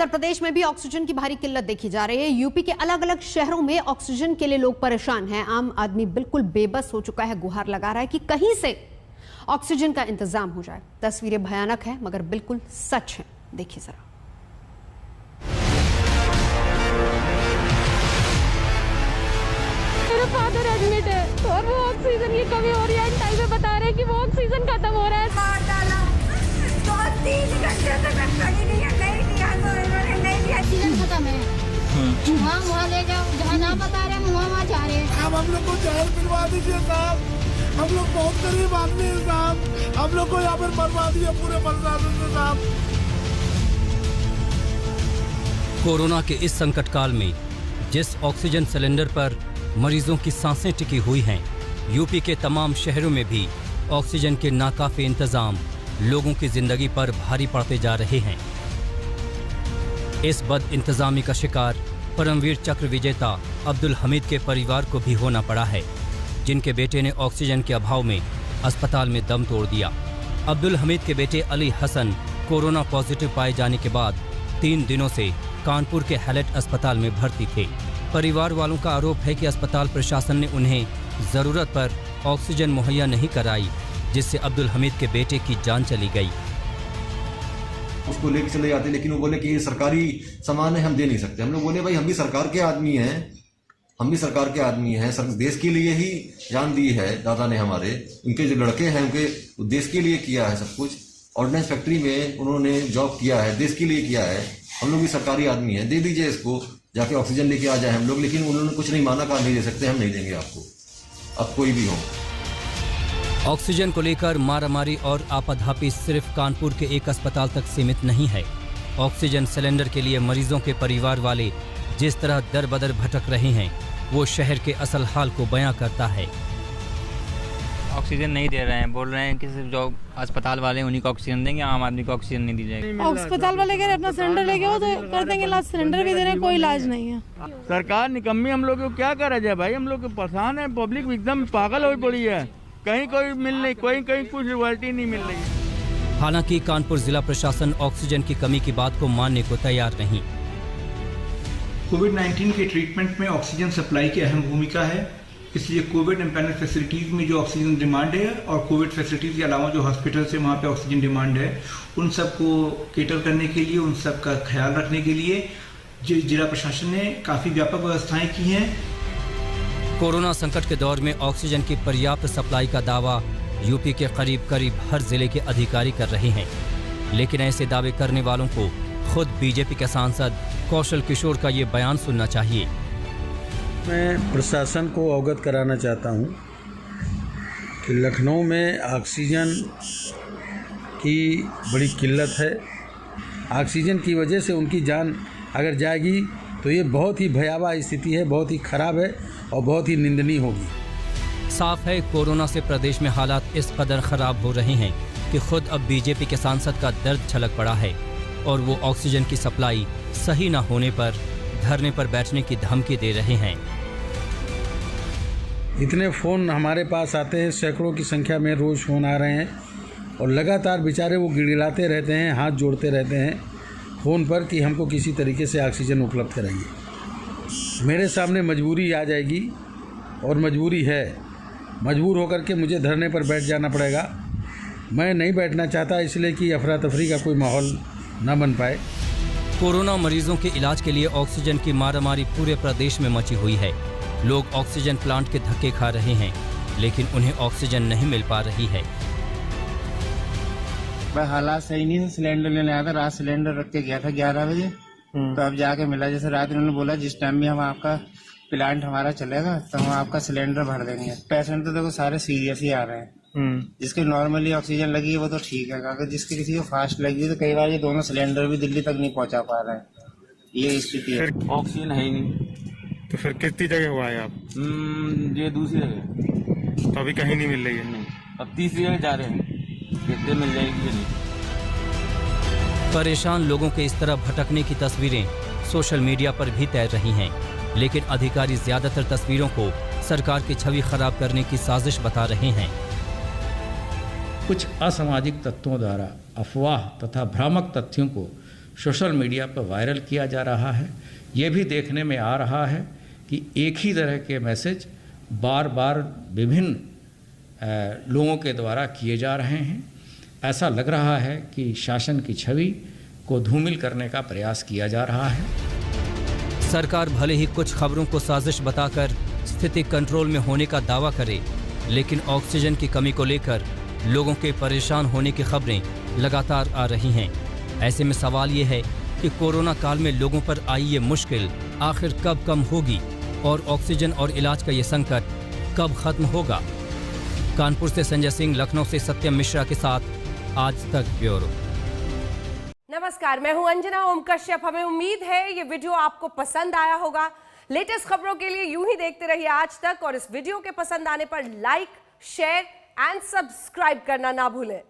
उत्तर प्रदेश में भी ऑक्सीजन की भारी किल्लत देखी जा रही है। यूपी के अलग अलग शहरों में ऑक्सीजन के लिए लोग परेशान हैं। आम आदमी बिल्कुल बेबस हो चुका है, गुहार लगा रहा है कि कहीं से ऑक्सीजन का इंतजाम हो जाए। तस्वीरें भयानक हैं मगर बिल्कुल सच हैं, देखिए जरा। मेरा फादर एडमिट है और वो ऑक्सीजन की कमी हो रही है। टाइम पे बता रहे हैं कि वो ऑक्सीजन खत्म हो रहा है। 3 घंटे से मैं खड़ी नहीं लिया ऑक्सीजन खत्म है। वहाँ ले जाओ, जहाँ ना बता रहे हैं वहाँ जा रहे हैं। अब हम लोग को जहर पिलवा दीजिए साहब, हम लोग बहुत गरीब आदमी हैं साहब, हम लोग को यहाँ पर मरवा दिए पूरे मरदानों से साहब। कोरोना के इस संकट काल में जिस ऑक्सीजन सिलेंडर पर मरीजों की सांसें टिकी हुई हैं, यूपी के तमाम शहरों में भी ऑक्सीजन के नाकाफी इंतजाम लोगों की जिंदगी पर भारी पड़ते जा रहे हैं। इस बद इंतजामी का शिकार परमवीर चक्र विजेता अब्दुल हमीद के परिवार को भी होना पड़ा है, जिनके बेटे ने ऑक्सीजन के अभाव में अस्पताल में दम तोड़ दिया। अब्दुल हमीद के बेटे अली हसन कोरोना पॉजिटिव पाए जाने के बाद 3 दिनों से कानपुर के हैलेट अस्पताल में भर्ती थे। परिवार वालों का आरोप है कि अस्पताल प्रशासन ने उन्हें जरूरत पर ऑक्सीजन मुहैया नहीं कराई, जिससे अब्दुल हमीद के बेटे की जान चली गई। उसको लेके चले जाते, लेकिन वो बोले कि ये सरकारी सामान है, हम दे नहीं सकते। हम लोग बोले भाई हम भी सरकार के आदमी हैं, हम भी सरकार के आदमी हैं, देश के लिए ही जान दी है दादा ने हमारे। उनके जो लड़के हैं उनके देश के लिए किया है सब कुछ। ऑर्डिनेंस फैक्ट्री में उन्होंने जॉब किया है, देश के लिए किया है। हम लोग भी सरकारी आदमी हैं, दे दीजिए इसको, जाके ऑक्सीजन लेके आ जाए हम लोग। लेकिन उन्होंने कुछ नहीं माना, कहा नहीं दे सकते, हम नहीं देंगे आपको, अब कोई भी हो। ऑक्सीजन को लेकर मारामारी और आपाधापी सिर्फ कानपुर के एक अस्पताल तक सीमित नहीं है। ऑक्सीजन सिलेंडर के लिए मरीजों के परिवार वाले जिस तरह दर बदर भटक रहे हैं, वो शहर के असल हाल को बयां करता है। ऑक्सीजन नहीं दे रहे हैं, बोल रहे हैं कि सिर्फ जो अस्पताल वाले उन्हीं को ऑक्सीजन देंगे, आम आदमी को ऑक्सीजन नहीं दी जाएगी। अस्पताल वाले कह रहे अपना सिलेंडर लेके हो तो कर देंगे इलाज, सिलेंडर भी दे रहे हैं, कोई इलाज नहीं है। सरकार निकम्मी, हम लोग को क्या करा जाए भाई, हम लोग परेशान है। पब्लिक एकदम पागल हो पड़ी है, कहीं कोई मिल नहीं, कहीं कुछ रिवल्टी नहीं मिल रही। हालांकि कानपुर जिला प्रशासन ऑक्सीजन की कमी की बात को मानने को तैयार नहीं। कोविड-19 के ट्रीटमेंट में ऑक्सीजन सप्लाई की अहम भूमिका है, इसलिए कोविड एम्पैनल फैसिलिटीज में जो ऑक्सीजन डिमांड है और कोविड फैसिलिटीज के अलावा जो हॉस्पिटल से वहाँ पे ऑक्सीजन डिमांड है, उन सब को केटर करने के लिए, उन सब का ख्याल रखने के लिए जिला प्रशासन ने काफ़ी व्यापक व्यवस्थाएं की हैं। कोरोना संकट के दौर में ऑक्सीजन की पर्याप्त सप्लाई का दावा यूपी के करीब हर जिले के अधिकारी कर रहे हैं, लेकिन ऐसे दावे करने वालों को खुद बीजेपी के सांसद कौशल किशोर का ये बयान सुनना चाहिए। मैं प्रशासन को अवगत कराना चाहता हूँ कि लखनऊ में ऑक्सीजन की बड़ी किल्लत है। ऑक्सीजन की वजह से उनकी जान अगर जाएगी तो ये बहुत ही भयावह स्थिति है, बहुत ही खराब है और बहुत ही निंदनीय होगी। साफ है कोरोना से प्रदेश में हालात इस कदर खराब हो रहे हैं कि खुद अब बीजेपी के सांसद का दर्द छलक पड़ा है और वो ऑक्सीजन की सप्लाई सही न होने पर धरने पर बैठने की धमकी दे रहे हैं। इतने फ़ोन हमारे पास आते हैं, सैकड़ों की संख्या में रोज़ फ़ोन आ रहे हैं और लगातार बेचारे वो गिड़गिड़ाते रहते हैं, हाथ जोड़ते रहते हैं फ़ोन पर कि हमको किसी तरीके से ऑक्सीजन उपलब्ध कराइए। मेरे सामने मजबूरी आ जाएगी और मजबूरी है, मजबूर होकर के मुझे धरने पर बैठ जाना पड़ेगा। मैं नहीं बैठना चाहता इसलिए कि अफरा तफरी का कोई माहौल न बन पाए। कोरोना मरीजों के इलाज के लिए ऑक्सीजन की मारामारी पूरे प्रदेश में मची हुई है। लोग ऑक्सीजन प्लांट के धक्के खा रहे हैं, लेकिन उन्हें ऑक्सीजन नहीं मिल पा रही है। मैं हालात सही नहीं, सिलेंडर लेने आया था, रात सिलेंडर रख के गया था 11 बजे, तो अब जाके मिला। जैसे रात उन्होंने बोला जिस टाइम भी हम आपका प्लांट हमारा चलेगा तो हम आपका सिलेंडर भर देंगे। पेशेंट तो देखो सारे सीरियस ही आ रहे हैं, जिसके नॉर्मली ऑक्सीजन लगी है वो तो ठीक है, अगर जिसकी किसी को फास्ट लगी है तो कई बार ये दोनों सिलेंडर भी दिल्ली तक नहीं पहुंचा पा रहे हैं। ये स्थिति है, ऑक्सीजन है ही नहीं। तो फिर कितनी जगह हुआ है आप? ये दूसरी जगह, तो अभी कहीं नहीं मिल रही है? नहीं, अब तीसरी जगह जा रहे हैं, कितने मिल जाएगी नहीं। परेशान लोगों के इस तरह भटकने की तस्वीरें सोशल मीडिया पर भी तैर रही हैं, लेकिन अधिकारी ज्यादातर तस्वीरों को सरकार की छवि खराब करने की साजिश बता रहे हैं। कुछ असामाजिक तत्वों द्वारा अफवाह तथा भ्रामक तथ्यों को सोशल मीडिया पर वायरल किया जा रहा है। ये भी देखने में आ रहा है कि एक ही तरह के मैसेज बार बार विभिन्न लोगों के द्वारा किए जा रहे हैं। ऐसा लग रहा है कि शासन की छवि को धूमिल करने का प्रयास किया जा रहा है। सरकार भले ही कुछ खबरों को साजिश बताकर स्थिति कंट्रोल में होने का दावा करे, लेकिन ऑक्सीजन की कमी को लेकर लोगों के परेशान होने की खबरें लगातार आ रही हैं। ऐसे में सवाल ये है कि कोरोना काल में लोगों पर आई ये मुश्किल आखिर कब कम होगी और ऑक्सीजन और इलाज का ये संकट कब खत्म होगा। कानपुर से संजय सिंह, लखनऊ से सत्यम मिश्रा के साथ आज तक ब्यूरो। नमस्कार, मैं हूं अंजना ओम कश्यप। हमें उम्मीद है ये वीडियो आपको पसंद आया होगा। लेटेस्ट खबरों के लिए यूं ही देखते रहिए आज तक, और इस वीडियो के पसंद आने पर लाइक, शेयर एंड सब्सक्राइब करना ना भूलें।